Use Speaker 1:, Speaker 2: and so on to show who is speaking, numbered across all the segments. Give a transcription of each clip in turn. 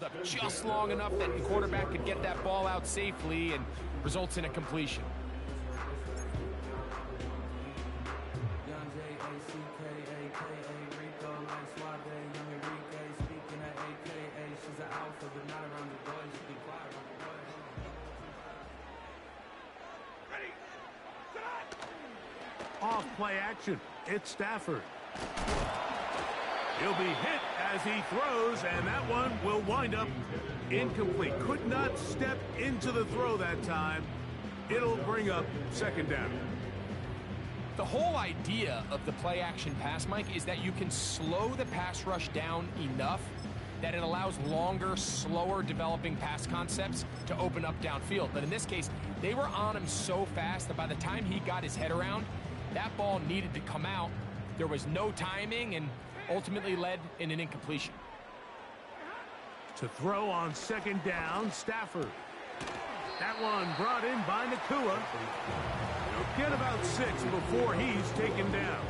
Speaker 1: up just long enough that the quarterback could get that ball out safely and results in a completion.
Speaker 2: Off play action. It's Stafford. He'll be hit as he throws, and that one will wind up incomplete. Could not step into the throw that time. It'll bring up second down.
Speaker 1: The whole idea of the play action pass, Mike, is that you can slow the pass rush down enough that it allows longer, slower developing pass concepts to open up downfield. But in this case, they were on him so fast that by the time he got his head around, that ball needed to come out. There was no timing and ultimately led in an incompletion.
Speaker 2: To throw on second down, Stafford. That one brought in by Nakua. He'll get about 6 before he's taken down.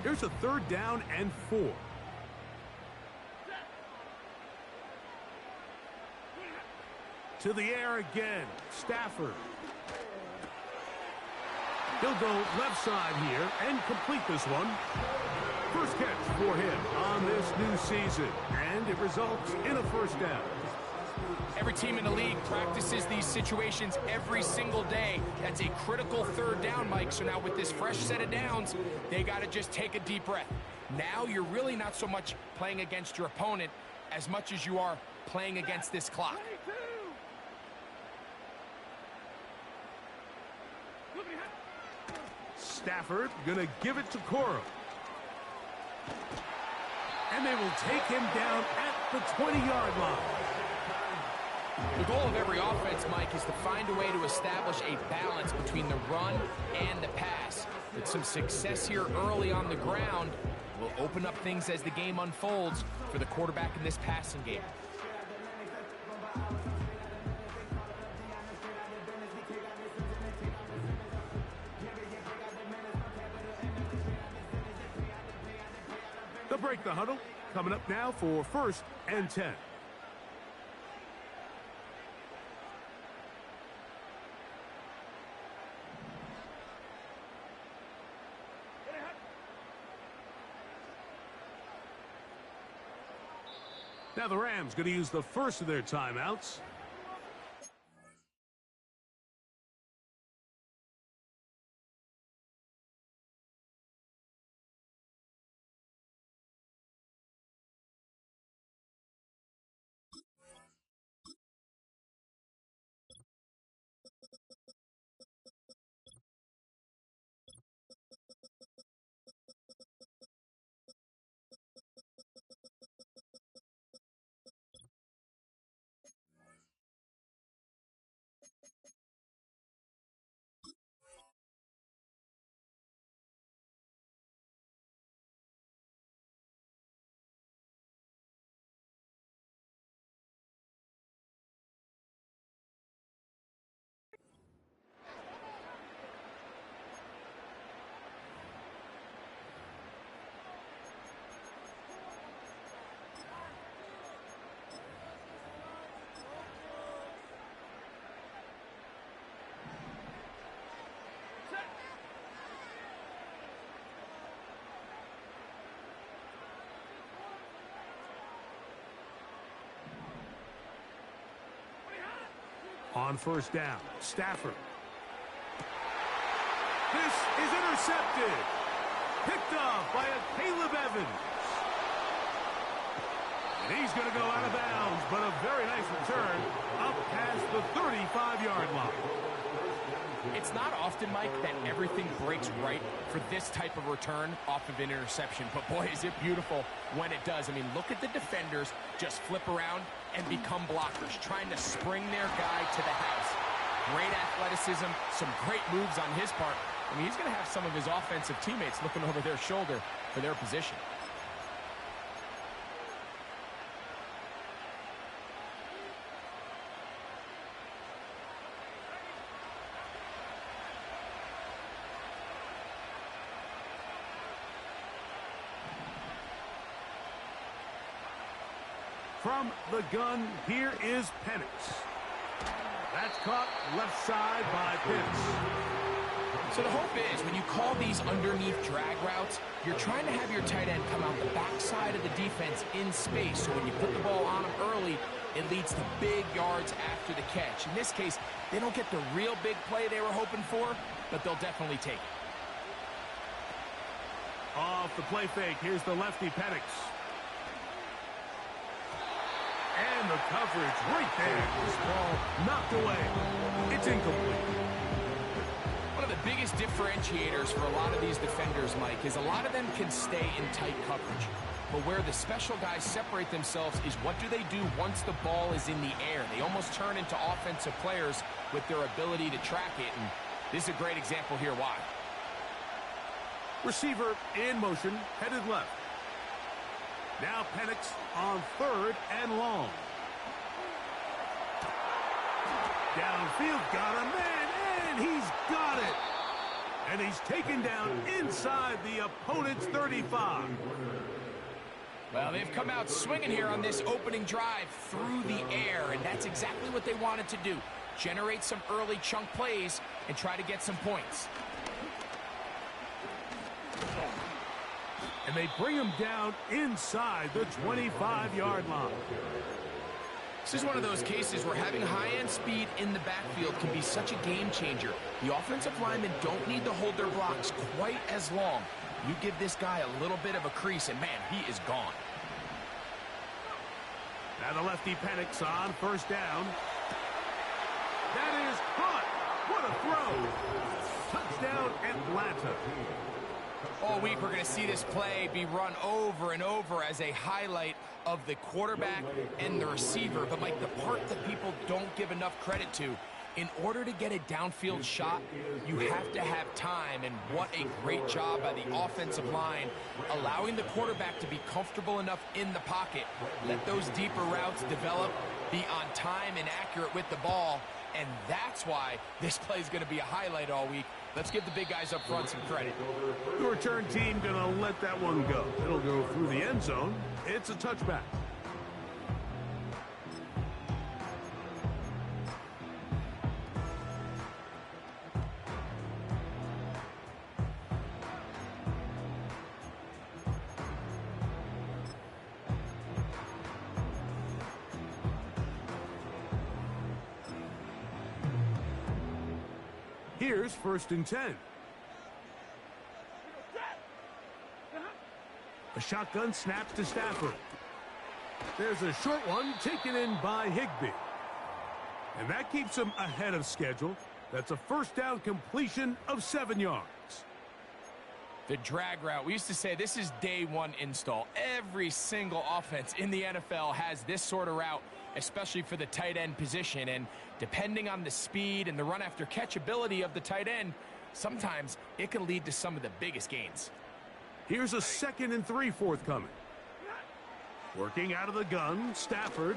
Speaker 2: Here's a 3rd down and 4. To the air again, Stafford. He'll go left side here and complete this one. First catch for him on this new season, and it results in a 1st down.
Speaker 1: Every team in the league practices these situations every single day. That's a critical 3rd down, Mike. So now with this fresh set of downs, they got to just take a deep breath. Now you're really not so much playing against your opponent as much as you are playing against this clock.
Speaker 2: Stafford gonna give it to Coro. And they will take him down at the 20-yard line.
Speaker 1: The goal of every offense, Mike, is to find a way to establish a balance between the run and the pass. With some success here early on the ground will open up things as the game unfolds for the quarterback in this passing game.
Speaker 2: They'll break the huddle. Coming up now for 1st and 10. Now the Rams going to use the first of their timeouts. On 1st down, Stafford. This is intercepted. Picked off by a Caleb Evans. And he's going to go out of bounds, but a very nice return up past the 35-yard line.
Speaker 1: It's not often, Mike, that everything breaks right for this type of return off of an interception. But, boy, is it beautiful when it does. I mean, look at the defenders just flip around and become blockers, trying to spring their guy to the house. Great athleticism, some great moves on his part. I mean, he's going to have some of his offensive teammates looking over their shoulder for their position.
Speaker 2: From the gun, here is Penix. That's caught left side by Pitts.
Speaker 1: So the hope is when you call these underneath drag routes, you're trying to have your tight end come out the backside of the defense in space. So when you put the ball on him early, it leads to big yards after the catch. In this case, they don't get the real big play they were hoping for, but they'll definitely take it.
Speaker 2: Off the play fake, here's the lefty Penix. And the coverage right there. This ball knocked away. It's incomplete.
Speaker 1: One of the biggest differentiators for a lot of these defenders, Mike, is a lot of them can stay in tight coverage. But where the special guys separate themselves is what do they do once the ball is in the air? They almost turn into offensive players with their ability to track it. And this is a great example here why.
Speaker 2: Receiver in motion, headed left. Now Penix on 3rd and long. Downfield, got a man, and he's got it. And he's taken down inside the opponent's 35.
Speaker 1: Well, they've come out swinging here on this opening drive through the air, and that's exactly what they wanted to do. Generate some early chunk plays and try to get some points.
Speaker 2: And they bring him down inside the 25-yard line.
Speaker 1: This is one of those cases where having high-end speed in the backfield can be such a game changer. The offensive linemen don't need to hold their blocks quite as long. You give this guy a little bit of a crease, and man, he is gone.
Speaker 2: Now the lefty Penix on 1st down. That is caught. What a throw. Touchdown, Atlanta.
Speaker 1: All week, we're going to see this play be run over and over as a highlight of the quarterback and the receiver. But, Mike, the part that people don't give enough credit to, in order to get a downfield shot, you have to have time. And what a great job by the offensive line, allowing the quarterback to be comfortable enough in the pocket. Let those deeper routes develop, be on time and accurate with the ball. And that's why this play is going to be a highlight all week. Let's give the big guys up front some credit.
Speaker 2: The return team going to let that one go. It'll go through the end zone. It's a touchback. Here's 1st and 10. A shotgun snaps to Stafford. There's a short one taken in by Higbee. And that keeps him ahead of schedule. That's a 1st down completion of 7 yards.
Speaker 1: The drag route. We used to say this is day one install. Every single offense in the NFL has this sort of route, especially for the tight end position. And depending on the speed and the run after catch ability of the tight end, sometimes it can lead to some of the biggest gains.
Speaker 2: Here's a 2nd and 3 forthcoming. Working out of the gun, Stafford.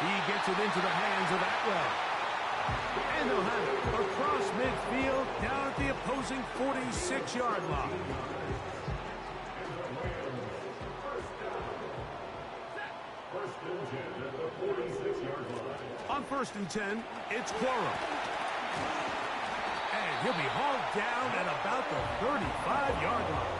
Speaker 2: He gets it into the hands of Atwell. And they'll have it across midfield down at the opposing 46-yard line. On 1st and 10, it's Quorum. And he'll be hauled down at about the 35-yard line.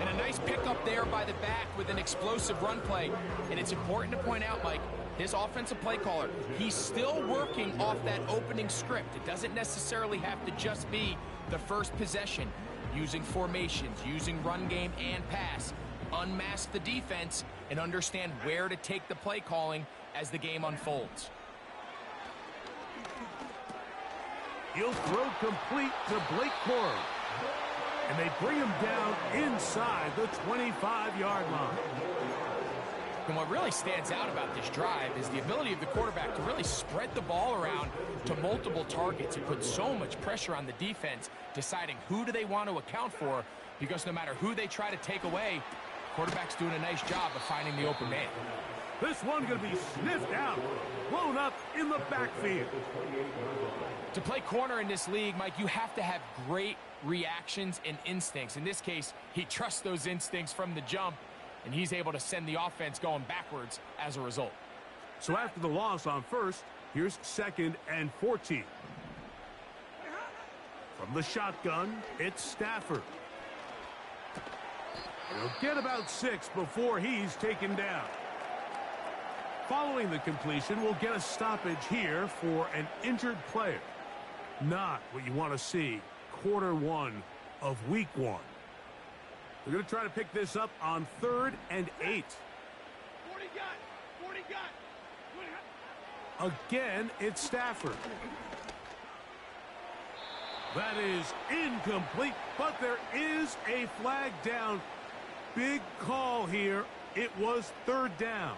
Speaker 1: And a nice pickup there by the back with an explosive run play. And it's important to point out, Mike, this offensive play caller, he's still working off that opening script. It doesn't necessarily have to just be the first possession. Using formations, using run game and pass. Unmask the defense and understand where to take the play calling as the game unfolds.
Speaker 2: He'll throw complete to Blake Corum. And they bring him down inside the 25-yard line.
Speaker 1: And what really stands out about this drive is the ability of the quarterback to really spread the ball around to multiple targets. It puts so much pressure on the defense, deciding who do they want to account for, because no matter who they try to take away, quarterback's doing a nice job of finding the open man.
Speaker 2: This one going to be sniffed out, blown up in the backfield.
Speaker 1: To play corner in this league, Mike, you have to have great reactions and instincts. In this case, he trusts those instincts from the jump, and he's able to send the offense going backwards as a result.
Speaker 2: So after the loss on first, here's 2nd and 14. From the shotgun, it's Stafford. He'll get about 6 before he's taken down. Following the completion, we'll get a stoppage here for an injured player. Not what you want to see quarter 1 of week 1. They're going to try to pick this up on 3rd and 8.
Speaker 3: 40 got.
Speaker 2: Again, it's Stafford. That is incomplete, but there is a flag down. Big call here. It was 3rd down.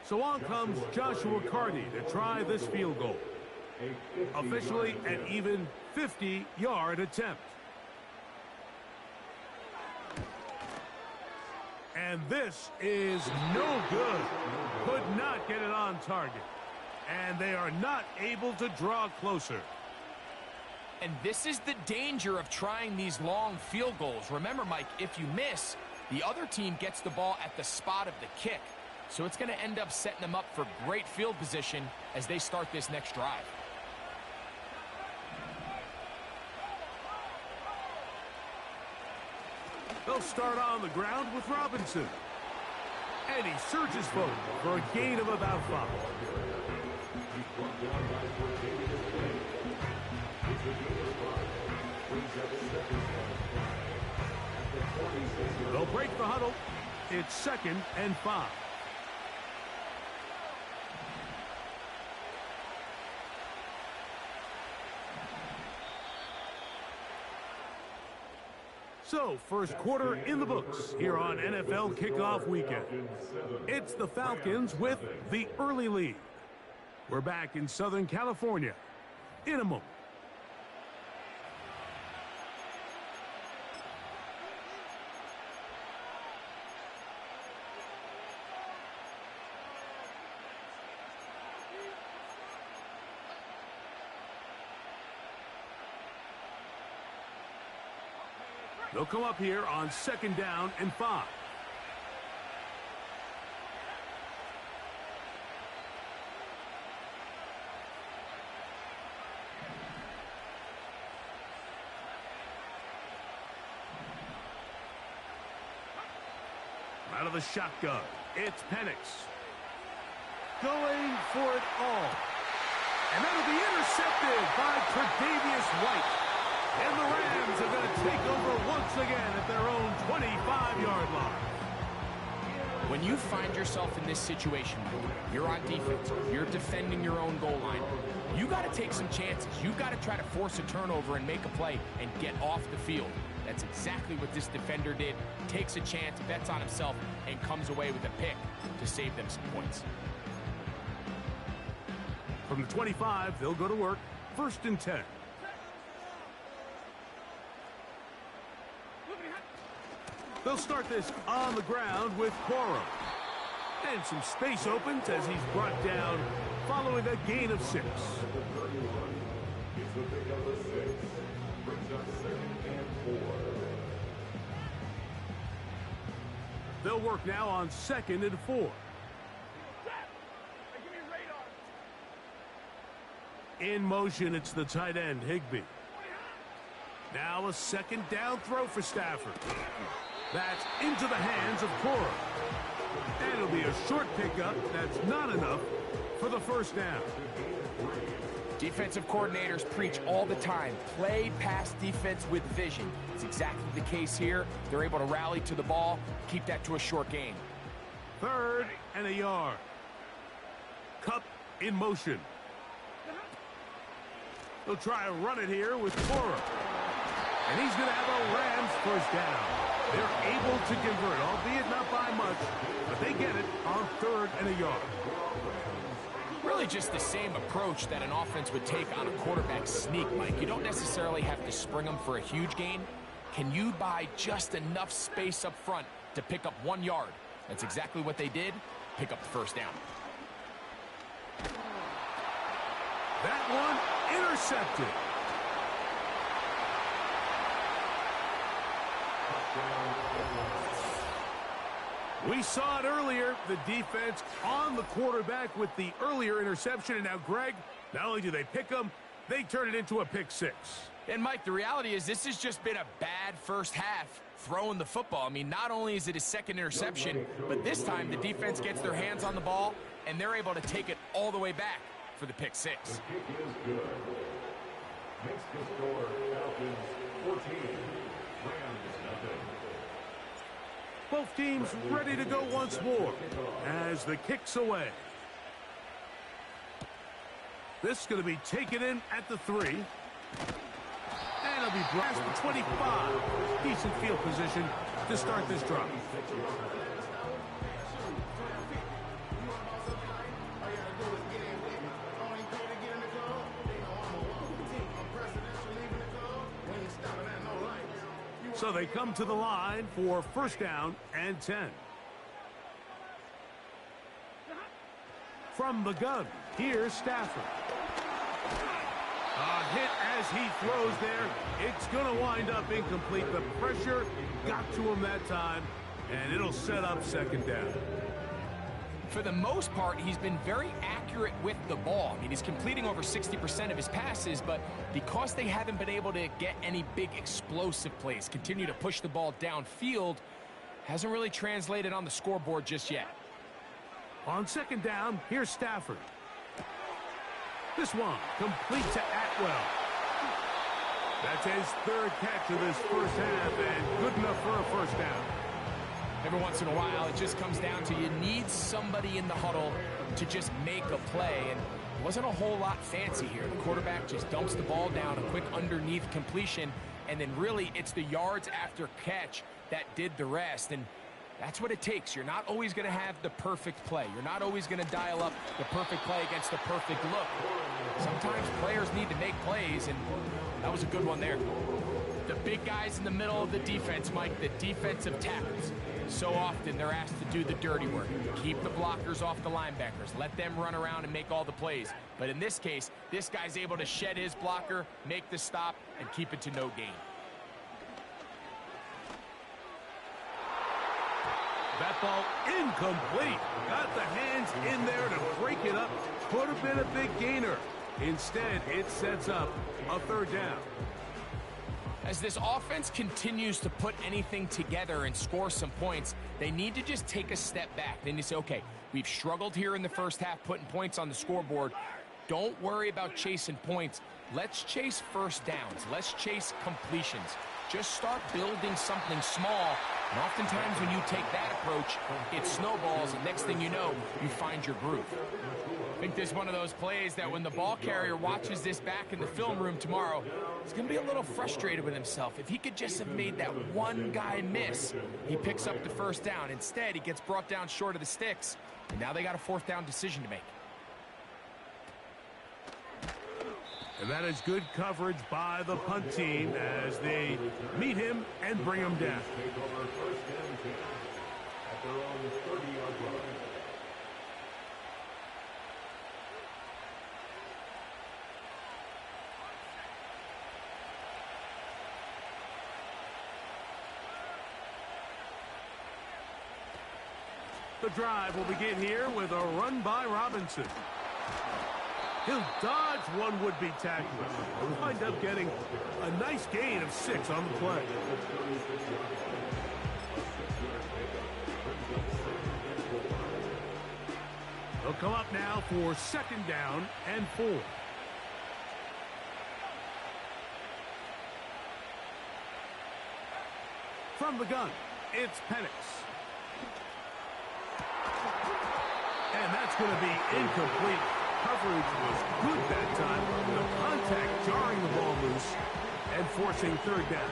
Speaker 2: So on comes Joshua Carty to try this field goal. Officially an even 50-yard attempt. And this is no good. Could not get it on target. And they are not able to draw closer.
Speaker 1: And this is the danger of trying these long field goals. Remember, Mike, if you miss, the other team gets the ball at the spot of the kick. So it's going to end up setting them up for great field position as they start this next drive.
Speaker 2: They'll start on the ground with Robinson. And he surges forward for a gain of about 5. They'll break the huddle. It's 2nd and 5. So, first quarter in the books here on NFL Kickoff Weekend. It's the Falcons with the early lead. We're back in Southern California in a moment. They'll come up here on 2nd down and 5. Out of the shotgun, it's Penix. Going for it all. And that'll be intercepted by Tre'Davious White. And the Rams are going to take over once again at their own 25-yard line.
Speaker 1: When you find yourself in this situation, you're on defense, you're defending your own goal line, you got to take some chances. You got to try to force a turnover and make a play and get off the field. That's exactly what this defender did. Takes a chance, bets on himself, and comes away with a pick to save them some points.
Speaker 2: From the 25, they'll go to work. 1st and 10. They'll start this on the ground with Cora. And some space opens as he's brought down following a gain of 6. They'll work now on 2nd and 4. In motion, it's the tight end, Higbee. Now a 2nd down throw for Stafford. That's into the hands of Cora. And it'll be a short pickup. That's not enough for the 1st down.
Speaker 1: Defensive coordinators preach all the time, play pass defense with vision. It's exactly the case here. They're able to rally to the ball, keep that to a short gain.
Speaker 2: 3rd and a yard. Cup in motion. They'll try to run it here with Cora. And he's going to have a Rams 1st down. They're able to convert, albeit not by much, but they get it on 3rd and a yard.
Speaker 1: Really just the same approach that an offense would take on a quarterback sneak, Mike. You don't necessarily have to spring them for a huge gain. Can you buy just enough space up front to pick up 1 yard. That's exactly what they did. Pick up the first down.
Speaker 2: That one intercepted. We saw it earlier, the defense on the quarterback with the earlier interception. And now, Greg, not only do they pick him, they turn it into a pick six.
Speaker 1: And, Mike, the reality is this has just been a bad first half throwing the football. I mean, not only is it his second interception, but this time the defense gets their hands on the ball, and they're able to take it all the way back for the pick six.
Speaker 4: The kick is good. Makes the score Falcons 14, Rams nothing.
Speaker 2: Both teams ready to go once more as the kick's away. This is going to be taken in at the 3. And it'll be brought to the 25. Decent field position to start this drive. So they come to the line for first down and 10. From the gun, here's Stafford. A hit as he throws there. It's going to wind up incomplete. The pressure got to him that time, and it'll set up second down.
Speaker 1: For the most part, he's been very accurate with the ball. I mean, he's completing over 60% of his passes, but because they haven't been able to get any big explosive plays, continue to push the ball downfield, hasn't really translated on the scoreboard just yet.
Speaker 2: On second down, here's Stafford. This one complete to Atwell. That's his third catch of this first half, and good enough for a first down.
Speaker 1: Every once in a while, it just comes down to you need somebody in the huddle to just make a play, and it wasn't a whole lot fancy here. The quarterback just dumps the ball down, a quick underneath completion, and then really it's the yards after catch that did the rest, and that's what it takes. You're not always going to have the perfect play. You're not always going to dial up the perfect play against the perfect look. Sometimes players need to make plays, and that was a good one there. The big guys in the middle of the defense, Mike, the defensive tackles. So often they're asked to do the dirty work. Keep the blockers off the linebackers. Let them run around and make all the plays. But in this case, this guy's able to shed his blocker, make the stop, and keep it to no gain.
Speaker 2: That ball incomplete. Got the hands in there to break it up. Could have been a big gainer. Instead, it sets up a third down.
Speaker 1: As this offense continues to put anything together and score some points, they need to just take a step back. Then you say, okay, we've struggled here in the first half putting points on the scoreboard. Don't worry about chasing points. Let's chase first downs. Let's chase completions. Just start building something small. And oftentimes when you take that approach, it snowballs, and next thing you know, you find your groove. I think this is one of those plays that when the ball carrier watches this back in the film room tomorrow, he's going to be a little frustrated with himself. If he could just have made that one guy miss, he picks up the first down. Instead, he gets brought down short of the sticks, and now they got a fourth down decision to make.
Speaker 2: And that is good coverage by the punt team as they meet him and bring him down.
Speaker 4: Take over first and 10 at their own 30-yard line.
Speaker 2: The drive will begin here with a run by Robinson. He'll dodge one would-be tackler. He'll wind up getting a nice gain of 6 on the play. They'll come up now for second down and 4. From the gun, it's Penix. And that's going to be incomplete. Coverage was good that time. The contact jarring the ball loose and forcing third down.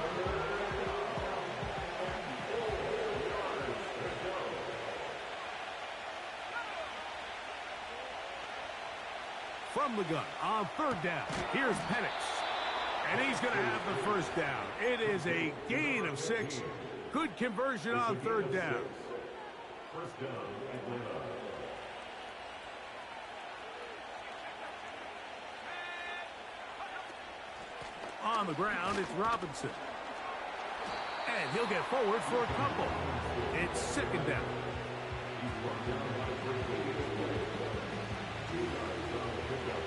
Speaker 2: From the gun on third down, here's Penix. And he's going to have the first down. It is a gain of 6. good conversion on third down.
Speaker 4: First down, Atlanta.
Speaker 2: On the ground, it's Robinson. And he'll get forward for a couple. It's second down.
Speaker 4: He's brought down by 3 plays. 2 yards on the pickup.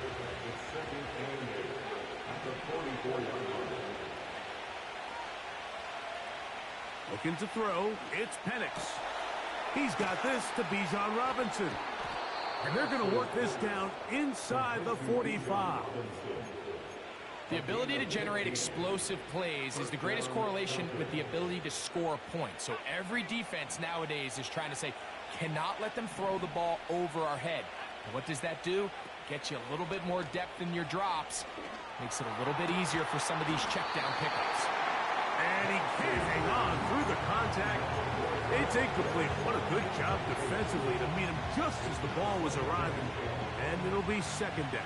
Speaker 4: It's second and 8 at the 44-yard line.
Speaker 2: Looking to throw, it's Penix. He's got this to Bijan Robinson. And they're going to work this down inside the 45.
Speaker 1: The ability to generate explosive plays is the greatest correlation with the ability to score points. So every defense nowadays is trying to say, cannot let them throw the ball over our head. And what does that do? Gets you a little bit more depth in your drops. Makes it a little bit easier for some of these check down pickups.
Speaker 2: And he can't hang on through the contact. It's incomplete. What a good job defensively to meet him just as the ball was arriving. And it'll be second down.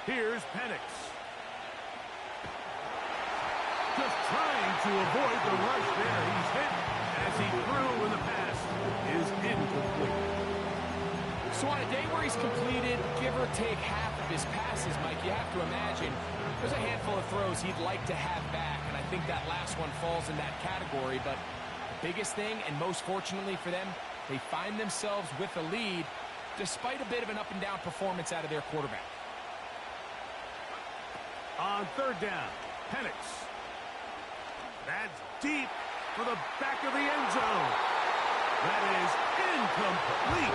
Speaker 2: Here's Penix. Just trying to avoid the rush there. He's hit as he threw when the pass is incomplete.
Speaker 1: So on a day where he's completed, give or take half of his passes, Mike, you have to imagine there's a handful of throws he'd like to have back, and I think that last one falls in that category. But the biggest thing, and most fortunately for them, they find themselves with a lead despite a bit of an up-and-down performance out of their quarterback.
Speaker 2: On third down, Penix. That's deep for the back of the end zone. That is incomplete.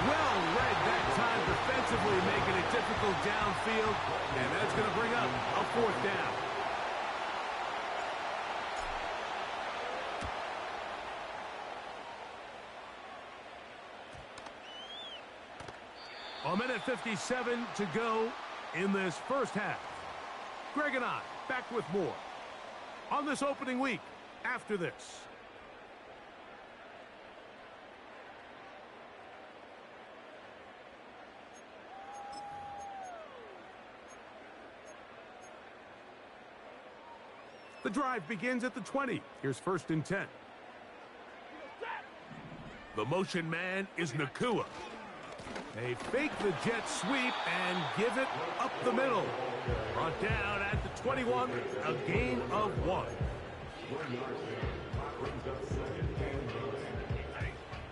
Speaker 2: Well read that time defensively, making it difficult downfield. And that's going to bring up a fourth down. A minute 57 to go in this first half. Greg and I back with more on this opening week after this. The drive begins at the 20. Here's first and 10. The motion man is Nakua. They fake the jet sweep and give it up the middle. Brought down at the 21, a gain of 1.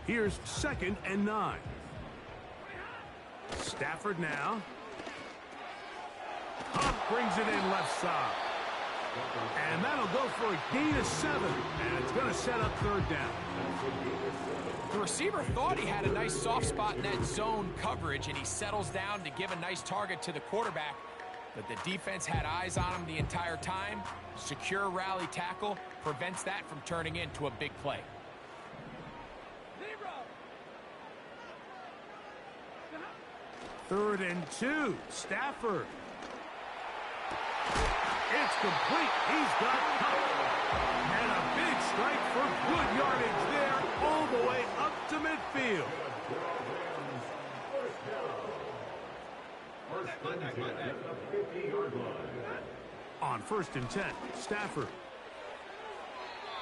Speaker 2: Here's second and 9. Stafford now. Hunt brings it in left side. And that'll go for a gain of 7. And it's going to set up third down.
Speaker 1: The receiver thought he had a nice soft spot in that zone coverage, and he settles down to give a nice target to the quarterback. But the defense had eyes on him the entire time. Secure rally tackle prevents that from turning into a big play.
Speaker 2: Third and 2. Stafford. It's complete. He's got cover. And a big strike for good yardage there all the way up to midfield. On first and 10, Stafford.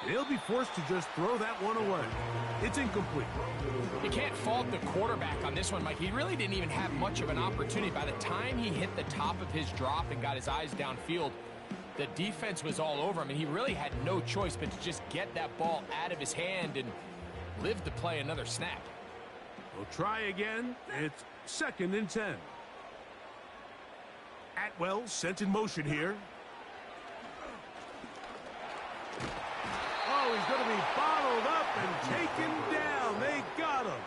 Speaker 2: He'll be forced to just throw that one away. It's incomplete.
Speaker 1: You can't fault the quarterback on this one, Mike. He really didn't even have much of an opportunity. By the time he hit the top of his drop and got his eyes downfield, the defense was all over him, and he really had no choice but to just get that ball out of his hand and live to play another snap.
Speaker 2: We'll try again. It's second and 10. Atwell sent in motion here. Oh, he's going to be bottled up and taken down. They got him.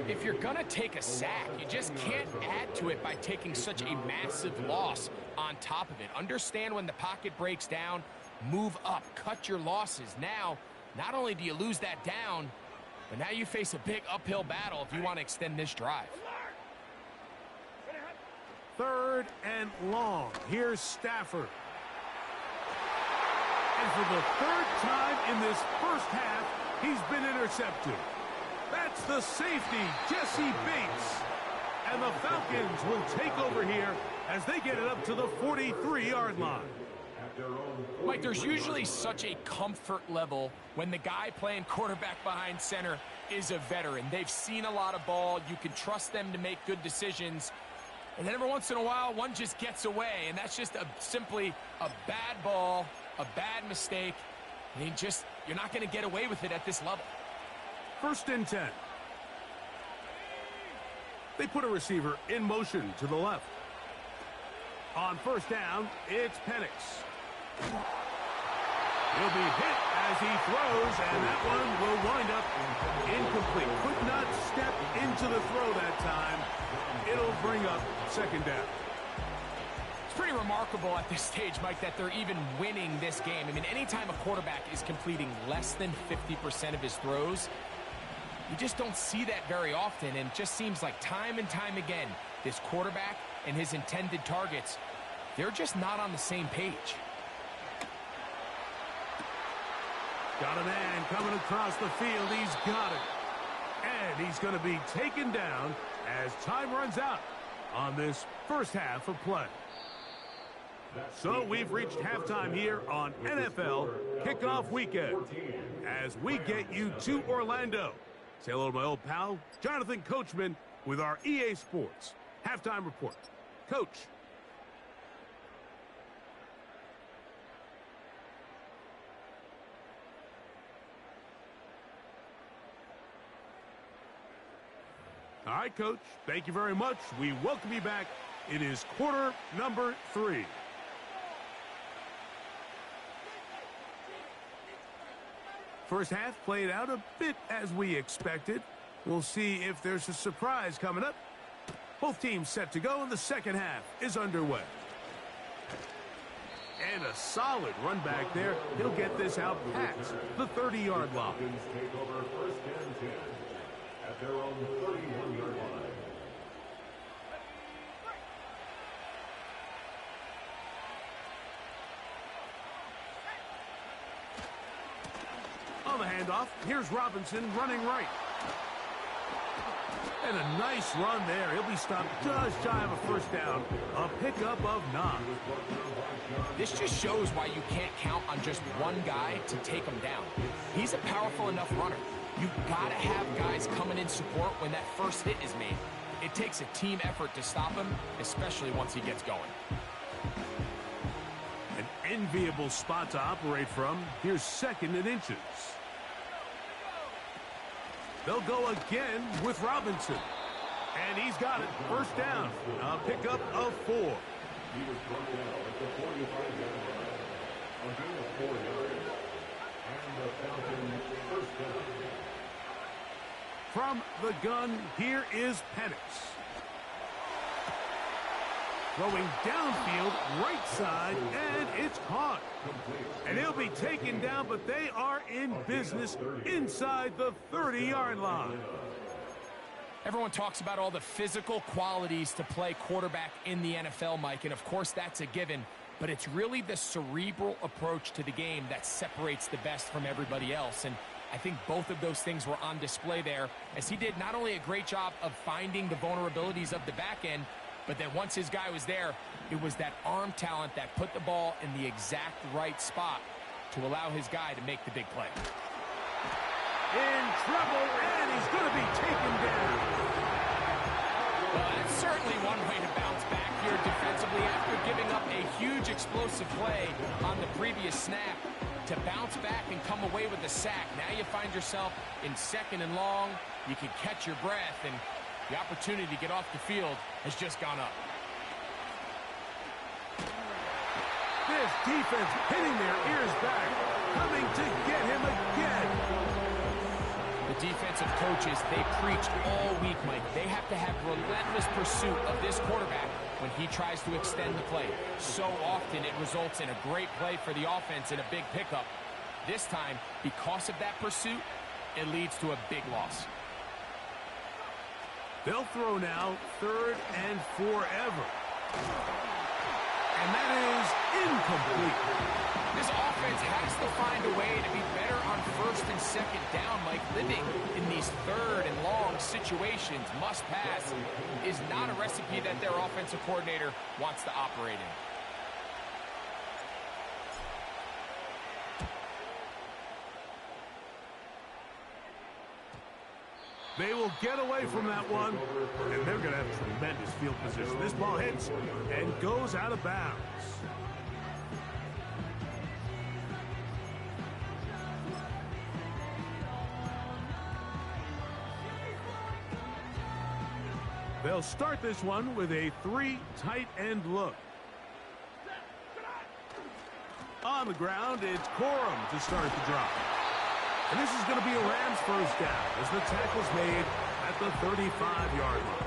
Speaker 1: If you're going to take a sack, you just can't add to it by taking such a massive loss on top of it. Understand when the pocket breaks down, move up, cut your losses. Now, not only do you lose that down, but now you face a big uphill battle if you want to extend this drive.
Speaker 2: Third and long. Here's Stafford. And for the third time in this first half, he's been intercepted. That's the safety, Jesse Bates. And the Falcons will take over here as they get it up to the 43-yard line.
Speaker 1: Mike, there's usually such a comfort level when the guy playing quarterback behind center is a veteran. They've seen a lot of ball. You can trust them to make good decisions. And then every once in a while, one just gets away, and that's just simply a bad ball, a bad mistake. I mean, you're not going to get away with it at this level.
Speaker 2: 1st and 10. They put a receiver in motion to the left. On 1st down, it's Penix. He'll be hit as he throws, and that one will wind up incomplete. Could not step into the throw that time. It'll bring up 2nd down.
Speaker 1: It's pretty remarkable at this stage, Mike, that they're even winning this game. I mean, anytime a quarterback is completing less than 50% of his throws, you just don't see that very often, and it just seems like time and time again, this quarterback and his intended targets, they're just not on the same page.
Speaker 2: Got a man coming across the field. He's got it. And he's going to be taken down as time runs out on this first half of play. So we've reached halftime here on NFL Kickoff Weekend as we get you to Orlando. Say hello to my old pal, Jonathan Coachman, with our EA Sports Halftime Report. Coach. All right, Coach. Thank you very much. We welcome you back. It is quarter number 3. First half played out a bit as we expected. We'll see if there's a surprise coming up. Both teams set to go, and the second half is underway. And a solid run back there. He'll get this out past the 30-yard line.
Speaker 4: Take over 1st and 10 at their own 31-yard line.
Speaker 2: On the handoff, here's Robinson running right. And a nice run there. He'll be stopped just shy of a 1st down. A pickup of 9.
Speaker 1: This just shows why you can't count on just one guy to take him down. He's a powerful enough runner. You've got to have guys coming in support when that first hit is made. It takes a team effort to stop him, especially once he gets going.
Speaker 2: An enviable spot to operate from. Here's 2nd and inches. They'll go again with Robinson. And he's got it. 1st down. A pickup of 4.
Speaker 4: He was brought down at the 45-yard line. A gain of 4 yards. And the Falcons' 1st down.
Speaker 2: From the gun, here is Penix. Throwing downfield, right side, and it's caught. And he'll be taken down, but they are in business inside the 30-yard line.
Speaker 1: Everyone talks about all the physical qualities to play quarterback in the NFL, Mike, and of course that's a given, but it's really the cerebral approach to the game that separates the best from everybody else, and I think both of those things were on display there, as he did not only a great job of finding the vulnerabilities of the back end, but then once his guy was there, it was that arm talent that put the ball in the exact right spot to allow his guy to make the big play.
Speaker 2: In trouble, and he's going to be taken down.
Speaker 1: Well, that's certainly one way to bounce back here defensively after giving up a huge explosive play on the previous snap. To bounce back and come away with a sack. Now you find yourself in 2nd and long. You can catch your breath, and the opportunity to get off the field has just gone up.
Speaker 2: This defense hitting their ears back, coming to get him again.
Speaker 1: The defensive coaches, they preached all week, Mike. They have to have relentless pursuit of this quarterback when he tries to extend the play. So often it results in a great play for the offense and a big pickup. This time, because of that pursuit, it leads to a big loss.
Speaker 2: They'll throw now 3rd and forever. And that is incomplete.
Speaker 1: This offense has to find a way to be better on 1st and second down, Mike, living in these third and long situations, must pass, is not a recipe that their offensive coordinator wants to operate in.
Speaker 2: They will get away from that one, and they're going to have tremendous field position. This ball hits and goes out of bounds. They'll start this one with a 3 tight end look. On the ground, it's Corum to start the drive. And this is going to be a Rams first down as the tackle's made at the 35-yard line.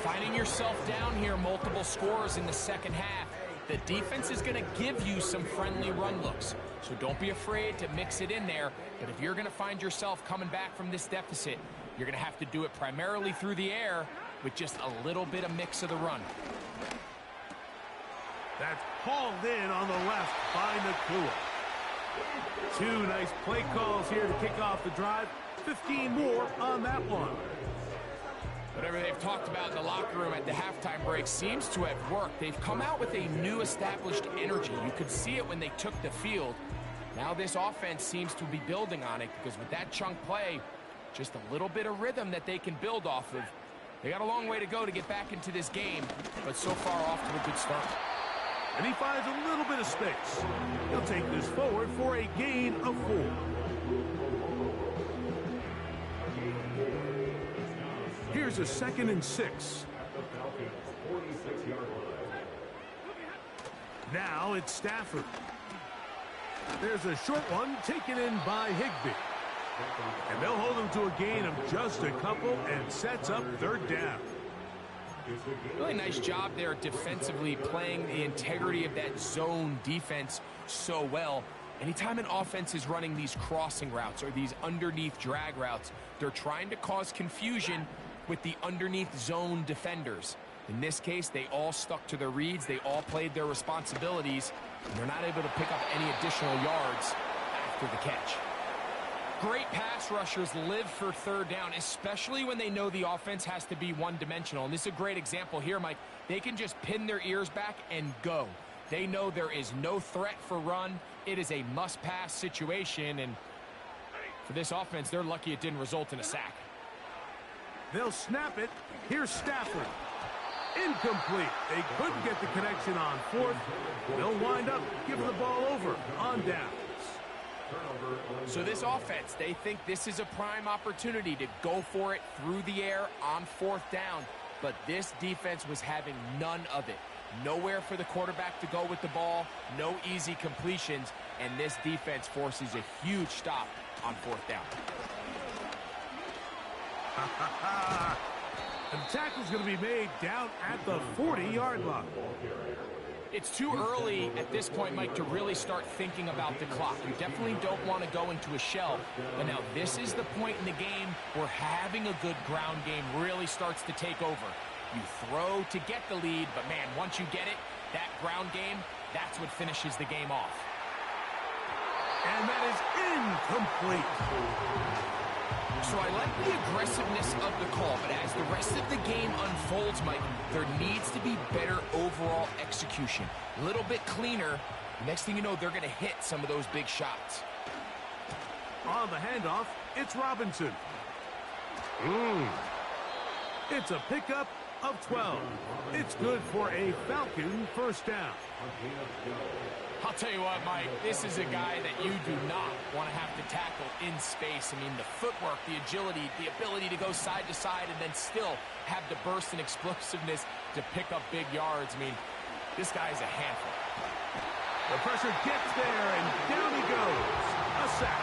Speaker 1: Finding yourself down here, multiple scores in the second half. The defense is going to give you some friendly run looks. So don't be afraid to mix it in there. But if you're going to find yourself coming back from this deficit, you're going to have to do it primarily through the air with just a little bit of mix of the run.
Speaker 2: That's hauled in on the left by Nakua. 2 nice play calls here to kick off the drive. 15 more on that one.
Speaker 1: Whatever they've talked about in the locker room at the halftime break seems to have worked. They've come out with a new established energy. You could see it when they took the field. Now this offense seems to be building on it because with that chunk play, just a little bit of rhythm that they can build off of. They got a long way to go to get back into this game, but so far off to a good start.
Speaker 2: And he finds a little bit of space. He'll take this forward for a gain of 4. Here's a 2nd and 6. Now it's Stafford. There's a short one taken in by Higbee. And they'll hold him to a gain of just a couple and sets up 3rd down.
Speaker 1: Really nice job there defensively, playing the integrity of that zone defense so well. Anytime an offense is running these crossing routes or these underneath drag routes, they're trying to cause confusion with the underneath zone defenders. In this case, they all stuck to their reads, they all played their responsibilities, and they're not able to pick up any additional yards after the catch. Great pass rushers live for 3rd down, especially when they know the offense has to be one-dimensional. And this is a great example here, Mike. They can just pin their ears back and go. They know there is no threat for run. It is a must-pass situation, and for this offense, they're lucky it didn't result in a sack.
Speaker 2: They'll snap it. Here's Stafford. Incomplete. They couldn't get the connection on 4th. They'll wind up giving the ball over on down.
Speaker 1: So this offense, they think this is a prime opportunity to go for it through the air on 4th down. But this defense was having none of it. Nowhere for the quarterback to go with the ball, no easy completions, and this defense forces a huge stop on 4th down.
Speaker 2: And the tackle's going to be made down at the 40-yard line.
Speaker 1: It's too early at this point, Mike, to really start thinking about the clock. You definitely don't want to go into a shell. But now this is the point in the game where having a good ground game really starts to take over. You throw to get the lead, but man, once you get it, that ground game, that's what finishes the game off.
Speaker 2: And that is incomplete.
Speaker 1: So I like the aggressiveness of the call, but as the rest of the game unfolds, Mike, there needs to be better overall execution. A little bit cleaner. Next thing you know, they're going to hit some of those big shots.
Speaker 2: On the handoff, it's Robinson. It's a pickup of 12. It's good for a Falcon first down.
Speaker 1: I'll tell you what, Mike, this is a guy that you do not want to have to tackle in space. I mean, the footwork, the agility, the ability to go side to side and then still have the burst and explosiveness to pick up big yards. I mean, this guy is a handful.
Speaker 2: The pressure gets there, and down he goes. A sack.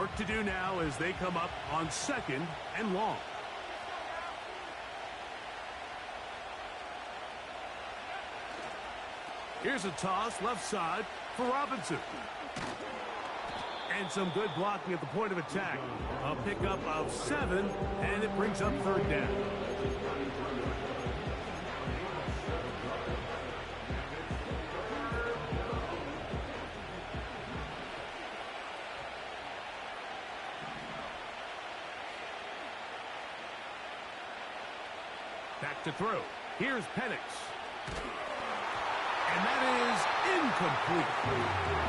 Speaker 2: Work to do now as they come up on 2nd and long. Here's a toss left side for Robinson. And some good blocking at the point of attack. A pickup of 7, and it brings up 3rd down. Back to throw. Here's Penix. And that is incomplete.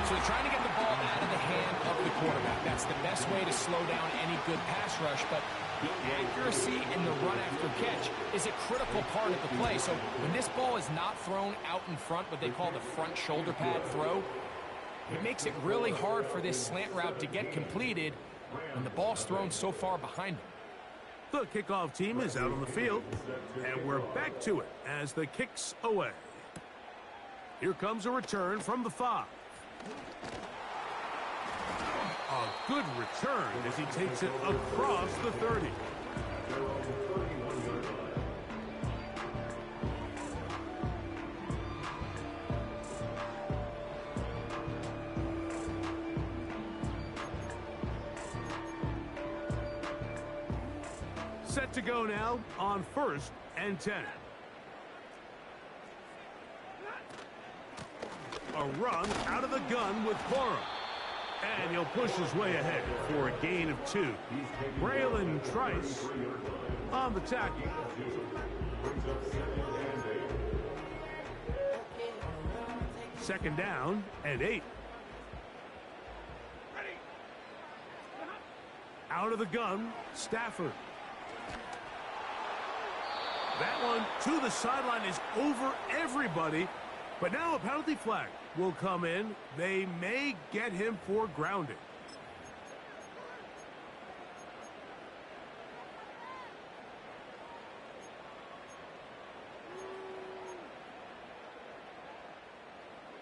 Speaker 1: So they're trying to get the ball out of the hand of the quarterback. That's the best way to slow down any good pass rush, but the accuracy in the run after catch is a critical part of the play. So when this ball is not thrown out in front, what they call the front shoulder pad throw, it makes it really hard for this slant route to get completed when the ball's thrown so far behind them.
Speaker 2: The kickoff team is out on the field, and we're back to it as the kick's away. Here comes a return from the 5. A good return as he takes it across the 30. Set to go now on 1st and 10. A run out of the gun with Corum. And he'll push his way ahead for a gain of 2. Braylon Trice on the tackle. Second down and 8. Out of the gun, Stafford. That one to the sideline is over everybody. But now a penalty flag will come in. They may get him for grounding.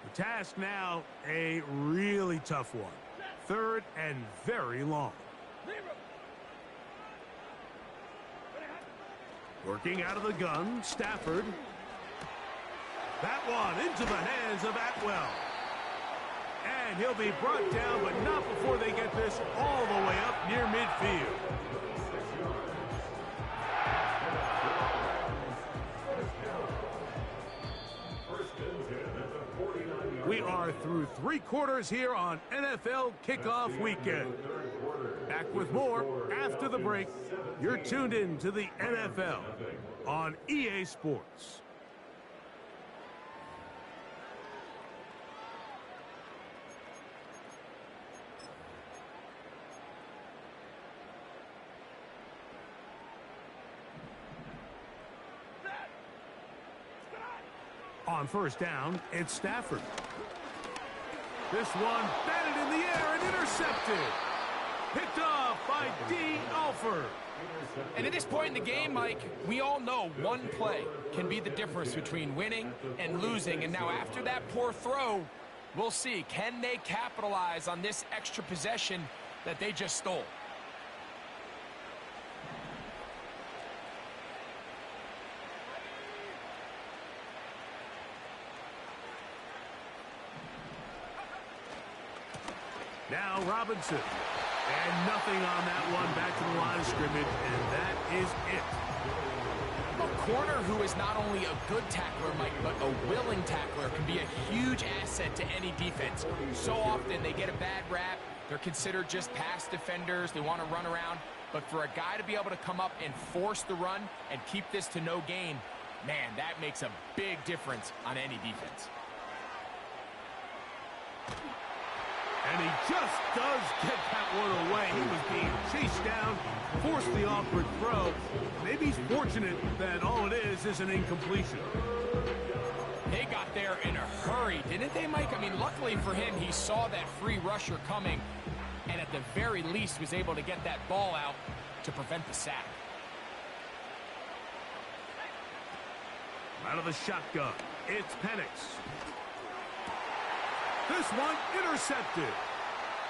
Speaker 2: The task now, a really tough one. 3rd and very long. Working out of the gun, Stafford. That one into the hands of Atwell. And he'll be brought down, but not before they get this all the way up near midfield. We are through 3 quarters here on NFL Kickoff Weekend. Back with more after the break. You're tuned in to the NFL on EA Sports. On 1st down, it's Stafford. This one batted in the air and intercepted. Picked off by D. Alford.
Speaker 1: And at this point in the game, Mike, we all know one play can be the difference between winning and losing. And now after that poor throw, we'll see. Can they capitalize on this extra possession that they just stole?
Speaker 2: Now Robinson. And nothing on that one. Back to the line of scrimmage, and that is it.
Speaker 1: A corner who is not only a good tackler, Mike, but a willing tackler can be a huge asset to any defense. So often they get a bad rap. They're considered just pass defenders. They want to run around. But for a guy to be able to come up and force the run and keep this to no gain, man, that makes a big difference on any defense.
Speaker 2: And he just does get that one away. He was being chased down, forced the awkward throw. Maybe he's fortunate that all it is an incompletion.
Speaker 1: They got there in a hurry, didn't they, Mike? I mean, luckily for him, he saw that free rusher coming, and at the very least was able to get that ball out to prevent the sack.
Speaker 2: Out of the shotgun, it's Penix. This one intercepted.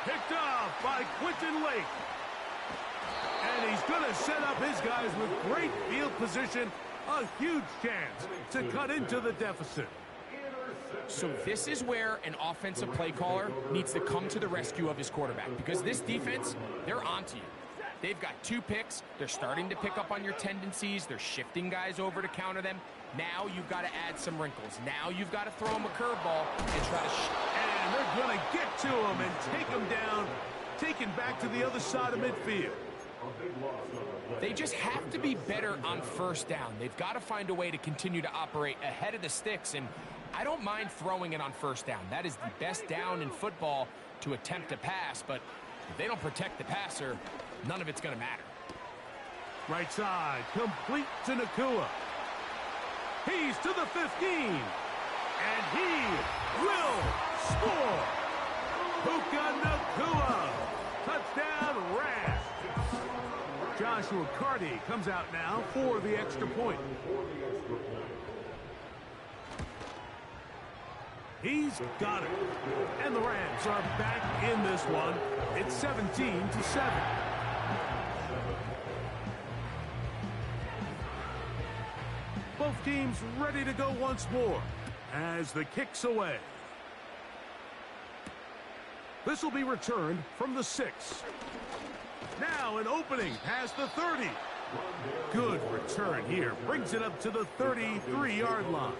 Speaker 2: Picked off by Quinton Lake. And he's going to set up his guys with great field position. A huge chance to cut into the deficit.
Speaker 1: So this is where an offensive play caller needs to come to the rescue of his quarterback, because this defense, they're onto you. They've got 2 picks. They're starting to pick up on your tendencies. They're shifting guys over to counter them. Now you've got to add some wrinkles. Now you've got to throw them a curveball and try to...
Speaker 2: And they're going to get to him and take him down, taken back to the other side of midfield.
Speaker 1: They just have to be better on first down. They've got to find a way to continue to operate ahead of the sticks, and I don't mind throwing it on first down. That is the best down in football to attempt to pass, but if they don't protect the passer, none of it's going to matter.
Speaker 2: Right side, complete to Nakua. He's to the 15, and he will score. Puka Nakua, touchdown Rams. Joshua Carty comes out now for the extra point. He's got it. And the Rams are back in this one. It's 17-7. Both teams ready to go once more as the kick's away. This will be returned from the 6. Now an opening past the 30. Good return here. Brings it up to the 33-yard line.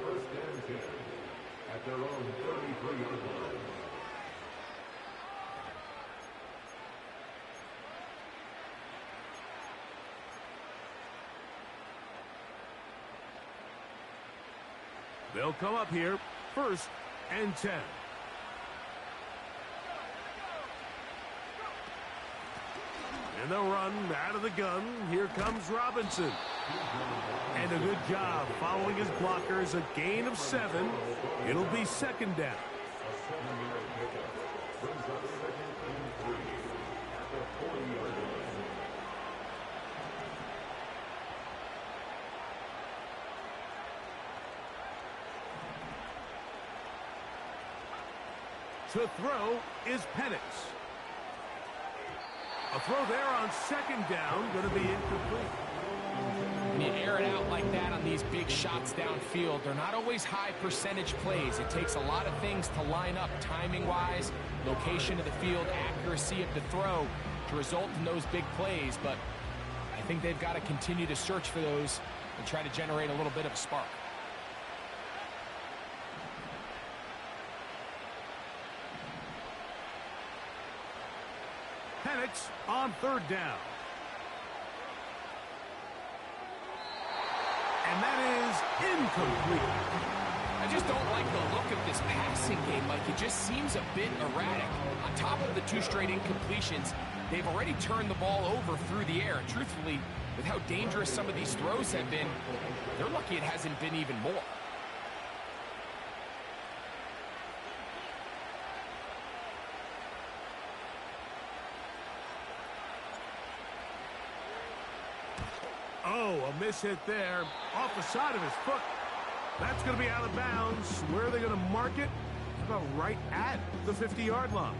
Speaker 4: At their own 33-yard line.
Speaker 2: They'll come up here, 1st and 10. And they'll run out of the gun. Here comes Robinson. And a good job following his blockers. A gain of 7. It'll be 2nd down. To throw is Penix. A throw there on 2nd down, going to be incomplete.
Speaker 1: When you air it out like that on these big shots downfield, they're not always high percentage plays. It takes a lot of things to line up timing-wise, location of the field, accuracy of the throw to result in those big plays. But I think they've got to continue to search for those and try to generate a little bit of a spark.
Speaker 2: Penix on 3rd down. And that is incomplete.
Speaker 1: I just don't like the look of this passing game, Mike. It just seems a bit erratic. On top of the 2 straight incompletions, they've already turned the ball over through the air. And truthfully, with how dangerous some of these throws have been, they're lucky it hasn't been even more.
Speaker 2: Oh, a miss hit there off the side of his foot. That's going to be out of bounds. Where are they going to mark it? About right at the 50-yard line.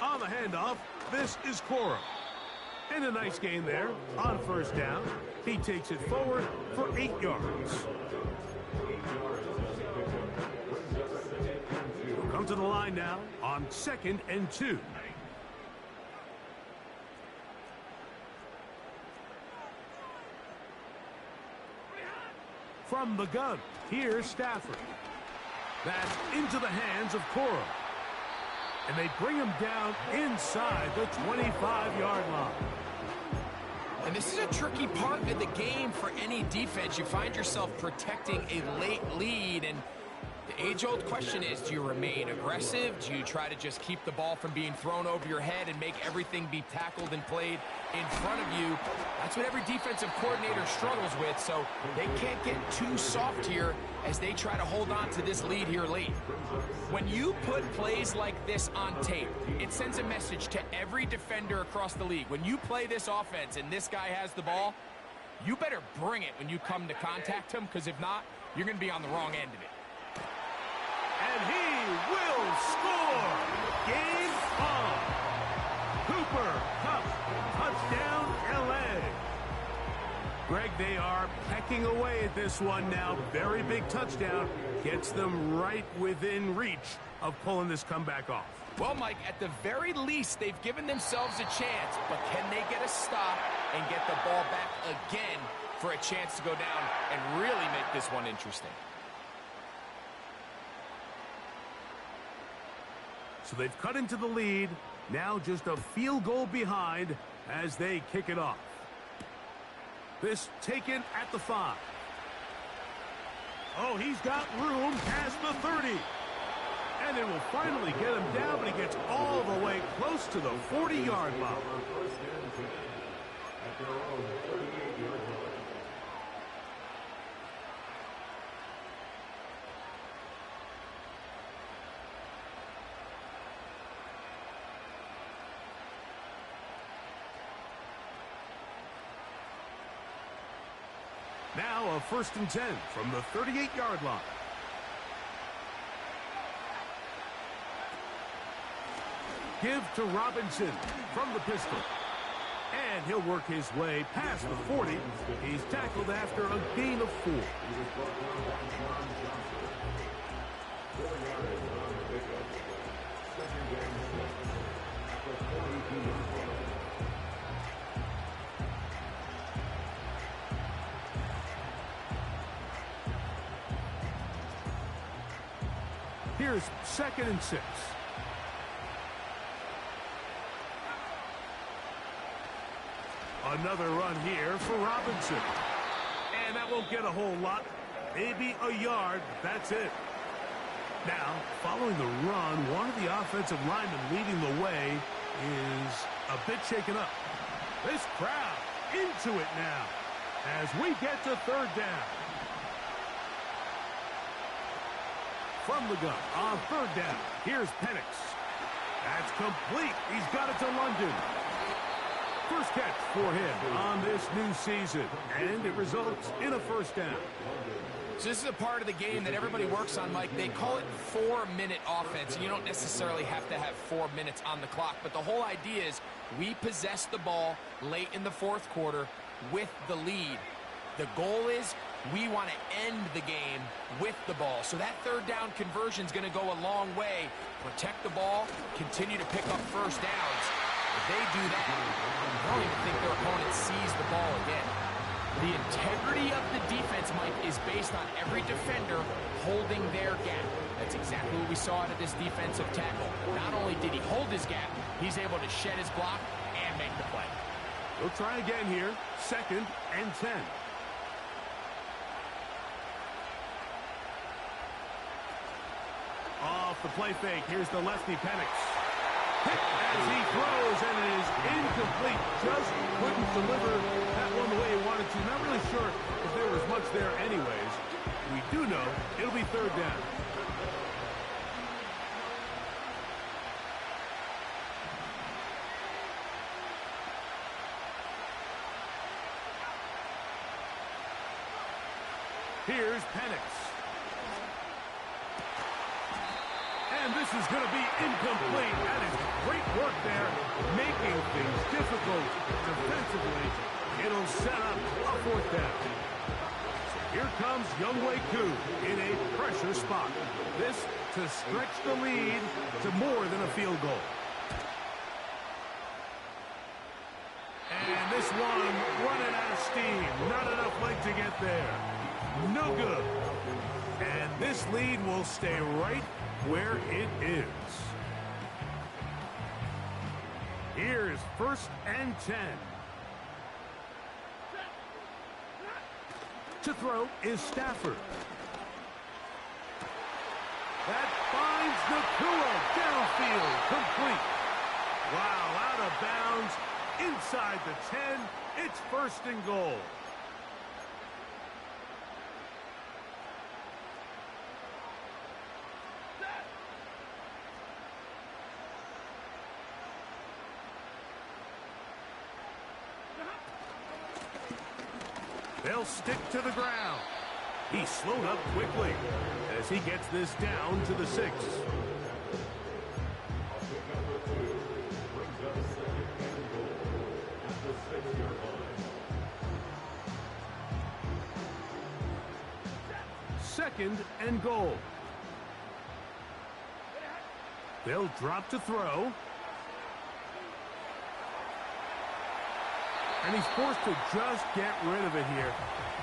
Speaker 2: On the handoff, this is Cora. And a nice gain there on 1st down. He takes it forward for 8 yards. Come to the line now on 2nd and 2. From the gun, here's Stafford. That's into the hands of Cora. And they bring him down inside the 25-yard line.
Speaker 1: And this is a tricky part of the game for any defense. You find yourself protecting a late lead, and The age-old question is, do you remain aggressive? Do you try to just keep the ball from being thrown over your head and make everything be tackled and played in front of you? That's what every defensive coordinator struggles with, so they can't get too soft here as they try to hold on to this lead here late. When you put plays like this on tape, it sends a message to every defender across the league. When you play this offense and this guy has the ball, you better bring it when you come to contact him, because if not, you're going to be on the wrong end of it.
Speaker 2: And he will score! Game on! Cooper Kupp, touchdown LA! Greg, they are pecking away at this one now. Very big touchdown. Gets them right within reach of pulling this comeback off.
Speaker 1: Well, Mike, at the very least, they've given themselves a chance, but can they get a stop and get the ball back again for a chance to go down and really make this one interesting?
Speaker 2: So they've cut into the lead. Now just a field goal behind as they kick it off. This taken at the 5. Oh, he's got room past the 30. And it will finally get him down, but he gets all the way close to the 40-yard line. Now a 1st and 10 from the 38-yard line. Give to Robinson from the pistol. And he'll work his way past the 40. He's tackled after a gain of 4. Here's 2nd and 6. Another run here for Robinson. And that won't get a whole lot. Maybe a yard. That's it. Now, following the run, one of the offensive linemen leading the way is a bit shaken up. This crowd into it now as we get to 3rd down. From the gun on 3rd down. Here's Penix. That's complete. He's got it to London. First catch for him on this new season, and it results in a 1st down.
Speaker 1: So this is a part of the game that everybody works on, Mike. They call it 4-minute offense. You don't necessarily have to have 4 minutes on the clock, but the whole idea is we possess the ball late in the 4th quarter with the lead. The goal is we want to end the game with the ball. So that 3rd down conversion is going to go a long way. Protect the ball, continue to pick up 1st downs. If they do that, I don't even think their opponent sees the ball again. The integrity of the defense, Mike, is based on every defender holding their gap. That's exactly what we saw out of this defensive tackle. Not only did he hold his gap, he's able to shed his block and make the play.
Speaker 2: We'll try again here. 2nd and 10. Off the play fake. Here's the lefty Penix. Hit as he throws, and it is incomplete. Just couldn't deliver that one the way he wanted to. Not really sure if there was much there anyways. We do know it'll be 3rd down. Here's Penix. And this is going to be incomplete. That is great work there, making things difficult defensively. It'll set up a 4th down. So here comes Younghoe Koo in a pressure spot. This to stretch the lead to more than a field goal. And this one running out of steam. Not enough leg to get there. No good. And this lead will stay right where it is. Here's 1st and 10. To throw is Stafford. downs inside the 10. It's first and goal. They'll stick to the ground. He slowed up quickly as he gets this down to the 6.
Speaker 4: Number 2 brings up second and goal at the 6-yard line.
Speaker 2: Second and goal. They'll drop to throw. And he's forced to just get rid of it here.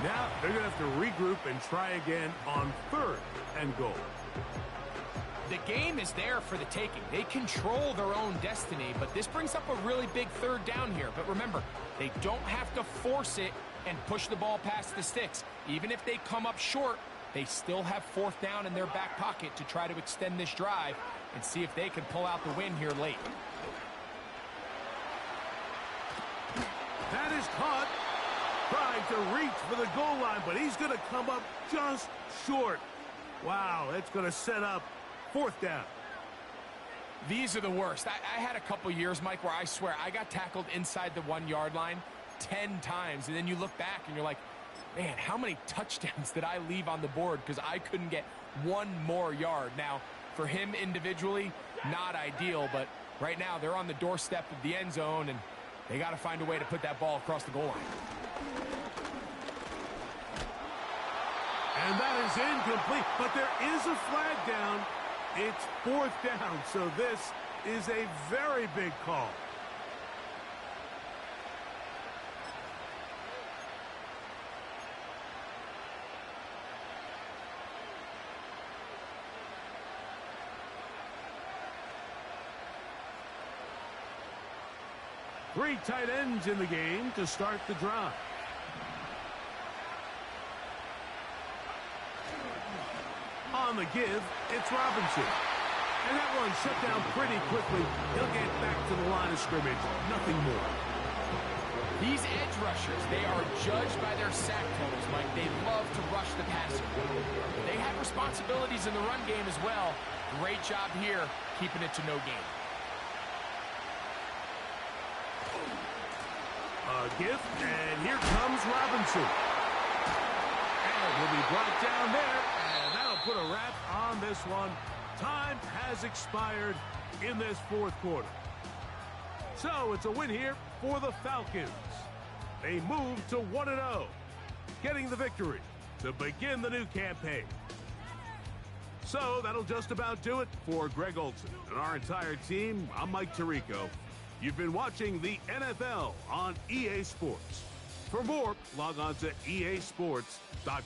Speaker 2: Now they're going to have to regroup and try again on third and goal.
Speaker 1: The game is there for the taking. They control their own destiny, but this brings up a really big third down here. But remember, they don't have to force it and push the ball past the sticks. Even if they come up short, they still have fourth down in their back pocket to try to extend this drive and see if they can pull out the win here late.
Speaker 2: That is caught. Trying to reach for the goal line, but he's going to come up just short. Wow, that's going to set up fourth down.
Speaker 1: These are the worst. I had a couple years, Mike, where I swear I got tackled inside the 1-yard line 10 times. And then you look back and you're like, man, how many touchdowns did I leave on the board because I couldn't get one more yard? Now, for him individually, not ideal, but right now they're on the doorstep of the end zone, and they got to find a way to put that ball across the goal line.
Speaker 2: And that is incomplete, but there is a flag down. It's fourth down, so this is a very big call. Three tight ends in the game to start the drive. On the give, it's Robinson. And that one shut down pretty quickly. He'll get back to the line of scrimmage. Nothing more.
Speaker 1: These edge rushers, they are judged by their sack totals, Mike. They love to rush the passer. They have responsibilities in the run game as well. Great job here, keeping it to no gain.
Speaker 2: A gift, and here comes Robinson. And he'll be brought down there, and that'll put a wrap on this one. Time has expired in this fourth quarter. So it's a win here for the Falcons. They move to 1-0, getting the victory to begin the new campaign. So that'll just about do it for Greg Olson and our entire team. I'm Mike Tirico. You've been watching the NFL on EA Sports. For more, log on to easports.com.